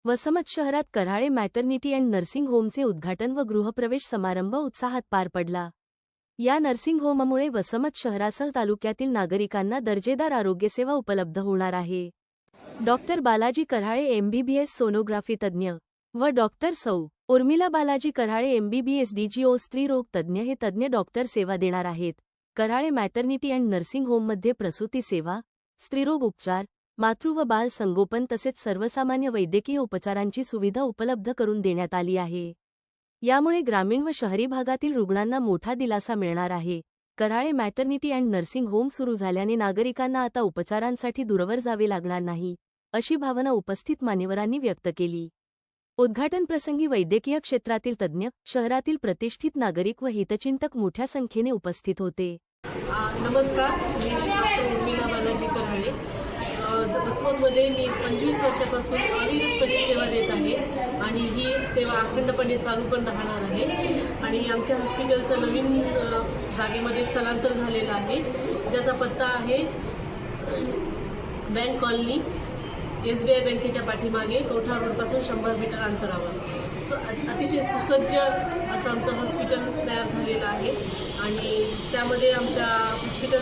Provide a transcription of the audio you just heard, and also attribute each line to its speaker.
Speaker 1: वसमत शहरात Karhale maternity and nursing होमचे उद्घाटन व गृहप्रवेश समारंभ उत्साहात पार पडला। या नर्सिंग होममुळे वसमत शहरासह तालुक्यातील नागरिकांना दर्जेदार आरोग्यसेवा उपलब्ध होणार आहे। Doctor Balaji Karhale MBBS sonography तज्ज्ञ व डॉक्टर सौ उर्मिला बालाजी कऱ्हाळे एमबीबीएस डीजीओ स्त्रीरोग तज्ज्ञ हे तज्ज्ञ डॉक्टर सेवा देणार आहेत। कऱ्हाळे मॅटर्निटी अँड नर्सिंग होममध्ये प्रसूती सेवा, स्त्रीरोग उपचार, मातृ व बाल संगोपन तसेच सर्वसामान्य वैद्यकीय उपचारांची सुविधा उपलब्ध करून देण्यात आली आहे। यामुळे ग्रामीण व शहरी भागातील रुग्णांना मोठा दिलासा मिळणार आहे। Karhale maternity and nursing home सुरू झाल्याने नागरिकांना आता उपचारांसाठी दूरवर जावे लागणार नाही, अशी भावना उपस्थित मान्यवरांनी व्यक्त केली। उद्घाटन प्रसंगी वैद्यकीय क्षेत्रातील तज्ज्ञ, शहरातील प्रतिष्ठित नागरिक व हितचिंतक मोठ्या संख्येने उपस्थित होते।
Speaker 2: नमस्कार, मी डॉक्टर उर्मिला बालाजी कऱ्हाळे। वसमतमध्ये मी 25 वर्षापासून अविरतपणे सेवा देत आहे आणि ही सेवा अखंडपणे चालू पण राहणार आहे। आणि आमच्या हॉस्पिटलचं नवीन जागेमध्ये स्थलांतर झालेलं आहे, ज्याचा पत्ता आहे बँक कॉलनी, SBI बँकेच्या पाठीमागे कौठा रोडपासून 100 मीटर अंतरावर। अतिशय सुसज्ज असं आमचं हॉस्पिटल तयार झालेलं आहे आणि त्यामध्ये आमच्या हॉस्पिटलमध्ये